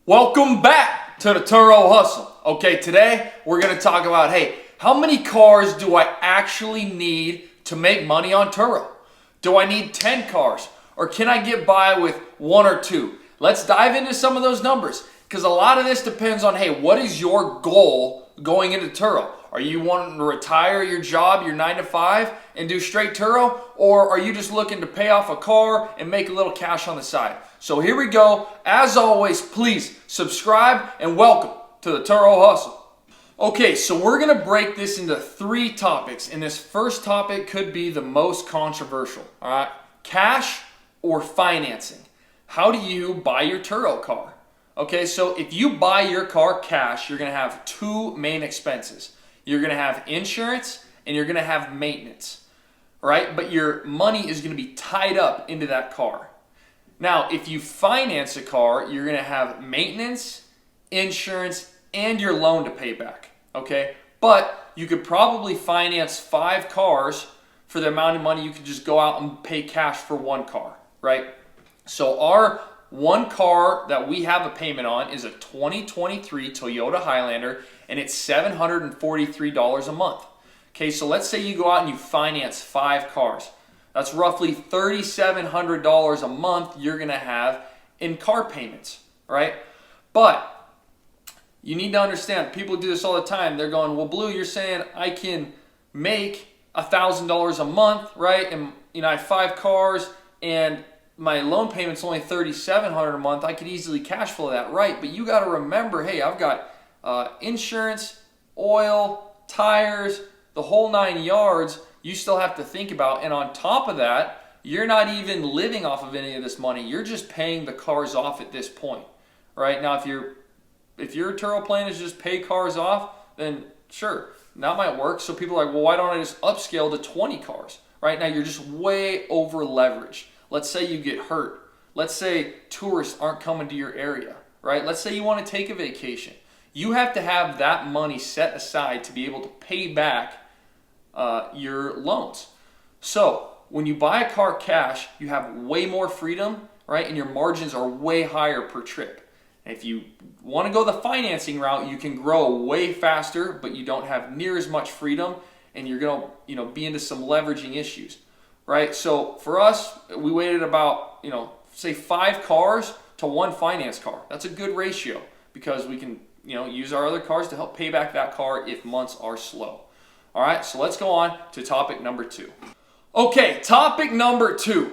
Welcome back to the Turo Hustle. Okay, today we're going to talk about, hey, how many cars do I actually need to make money on Turo? Do I need 10 cars or can I get by with one or two? Let's dive into some of those numbers because a lot of this depends on, hey, what is your goal going into Turo? Are you wanting to retire your job, your 9 to 5 and do straight Turo? Or are you just looking to pay off a car and make a little cash on the side? So here we go. As always, please subscribe and welcome to the Turo Hustle. Okay, so we're going to break this into 3 topics. And this first topic could be the most controversial. All right, cash or financing. How do you buy your Turo car? Okay, so if you buy your car cash, you're going to have 2 main expenses. You're going to have insurance and you're going to have maintenance, right? But your money is going to be tied up into that car. Now, if you finance a car, you're going to have maintenance, insurance, and your loan to pay back, okay? But you could probably finance 5 cars for the amount of money you could just go out and pay cash for 1 car, right? So our 1 car that we have a payment on is a 2023 Toyota Highlander, and it's $743 a month. Okay, so let's say you go out and you finance 5 cars. That's roughly $3,700 a month you're going to have in car payments, right? But you need to understand, people do this all the time. They're going, well, Blue, you're saying I can make $1,000 a month, right? And I have 5 cars and my loan payment's only $3,700 a month. I could easily cash flow that, right? But you got to remember, hey, I've got insurance, oil, tires, the whole 9 yards. You still have to think about, and on top of that, you're not even living off of any of this money. You're just paying the cars off at this point, right? Now, if your Turo plan is just pay cars off, then sure, that might work. So people are like, well, why don't I just upscale to 20 cars? Right now, you're just way over leveraged. Let's say you get hurt. Let's say tourists aren't coming to your area, right? Let's say you want to take a vacation. You have to have that money set aside to be able to pay back your loans. So when you buy a car cash, you have way more freedom, right? And your margins are way higher per trip. And if you want to go the financing route, you can grow way faster, but you don't have near as much freedom, and you're going to be into some leveraging issues, right? So for us, we waited about say 5 cars to 1 finance car. That's a good ratio because we can use our other cars to help pay back that car if months are slow. All right, so let's go on to topic number 2. Okay, topic number 2.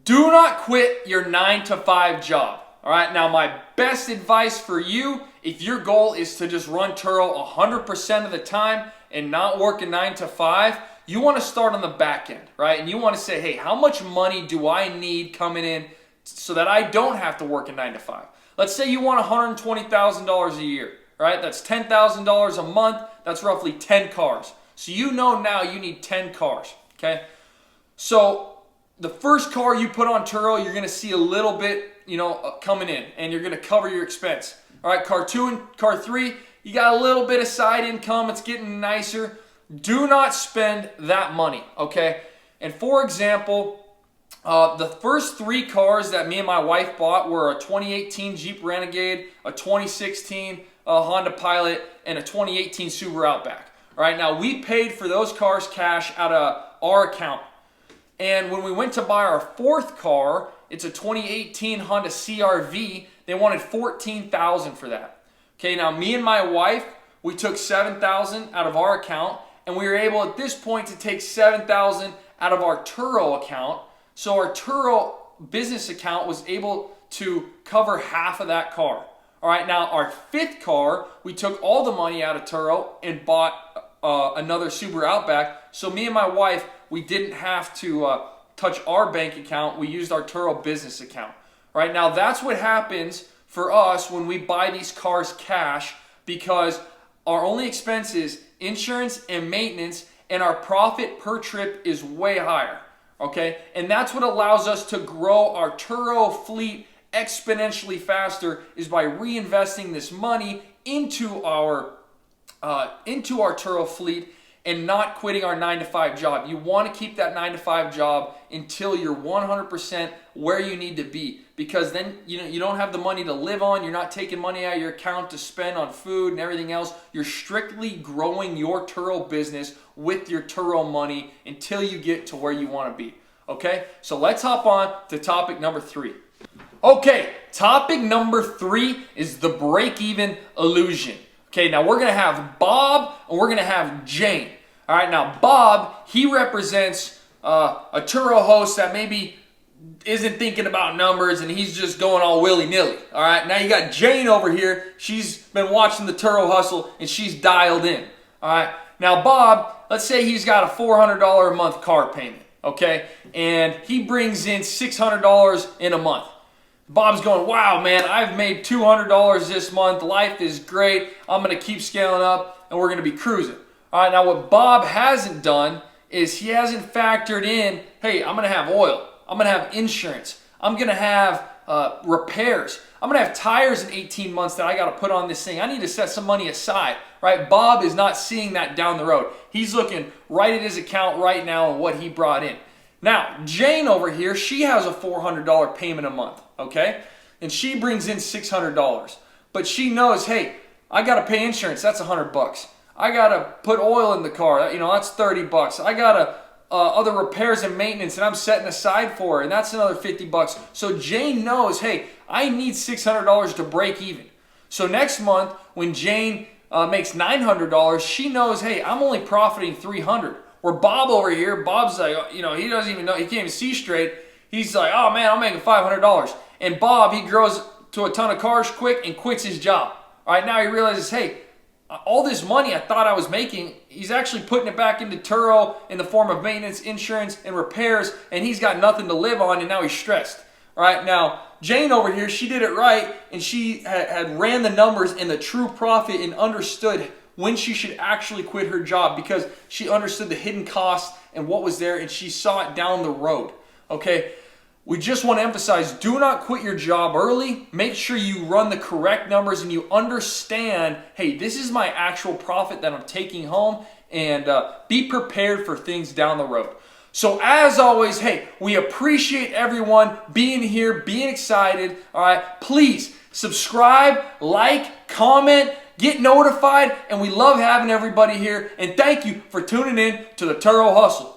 Do not quit your 9 to 5 job. All right, now my best advice for you, if your goal is to just run Turo 100% of the time and not work a 9 to 5, you want to start on the back end, right? And you want to say, hey, how much money do I need coming in so that I don't have to work a 9 to 5? Let's say you want $120,000 a year, right? That's $10,000 a month. That's roughly 10 cars. So now you need 10 cars, okay? So the first car you put on Turo, you're going to see a little bit, coming in, and you're going to cover your expense. All right, car 2 and car 3, you got a little bit of side income. It's getting nicer. Do not spend that money, okay? And for example, the first 3 cars that me and my wife bought were a 2018 Jeep Renegade, a 2016 Honda Pilot, and a 2018 Subaru Outback. All right, now we paid for those cars cash out of our account. And when we went to buy our 4th car, it's a 2018 Honda CR-V. They wanted $14,000 for that. Okay, now me and my wife, we took $7,000 out of our account, and we were able at this point to take $7,000 out of our Turo account. So our Turo business account was able to cover half of that car. All right, now our 5th car, we took all the money out of Turo and bought another Subaru Outback. So me and my wife, we didn't have to touch our bank account. We used our Turo business account. All right, now that's what happens for us when we buy these cars cash, because our only expense is insurance and maintenance, and our profit per trip is way higher. Okay, and that's what allows us to grow our Turo fleet exponentially faster, is by reinvesting this money into our Turo fleet and not quitting our 9-to-5 job. You want to keep that 9-to-5 job until you're 100% where you need to be, because then you don't have the money to live on. You're not taking money out of your account to spend on food and everything else. You're strictly growing your Turo business with your Turo money until you get to where you want to be. Okay, so let's hop on to topic number 3. Okay, topic number 3 is the break-even illusion. Okay, now we're going to have Bob and we're going to have Jane. All right, now Bob, he represents a Turo host that maybe isn't thinking about numbers and he's just going all willy-nilly. All right, now you got Jane over here. She's been watching the Turo hustle and she's dialed in. All right, now Bob, let's say he's got a $400 a month car payment. Okay, and he brings in $600 in a month. Bob's going, wow, man, I've made $200 this month. Life is great. I'm going to keep scaling up, and we're going to be cruising. All right, now what Bob hasn't done is he hasn't factored in, hey, I'm going to have oil. I'm going to have insurance. I'm going to have repairs. I'm going to have tires in 18 months that I got to put on this thing. I need to set some money aside, right? Bob is not seeing that down the road. He's looking right at his account right now and what he brought in. Now, Jane over here, she has a $400 payment a month, okay? And she brings in $600. But she knows, hey, I got to pay insurance. That's $100. I got to put oil in the car. That's $30. I got to other repairs and maintenance, and I'm setting aside for her, and that's another $50. So Jane knows, hey, I need $600 to break even. So next month, when Jane makes $900, she knows, hey, I'm only profiting $300. Where Bob over here, Bob's like, he doesn't even know, he can't even see straight. He's like, oh man, I'm making $500. And Bob, he grows to a ton of cars quick and quits his job. All right, now he realizes, hey, all this money I thought I was making, he's actually putting it back into Turo in the form of maintenance, insurance, and repairs, and he's got nothing to live on, and now he's stressed. All right, now Jane over here, she did it right, and she had ran the numbers and the true profit and understood when she should actually quit her job, because she understood the hidden costs and what was there, and she saw it down the road. Okay, we just want to emphasize, do not quit your job early. Make sure you run the correct numbers and you understand, hey, this is my actual profit that I'm taking home, and be prepared for things down the road. So as always, hey, we appreciate everyone being here, being excited. All right, please subscribe, like, comment, get notified, and we love having everybody here. And thank you for tuning in to the Turo Hustle.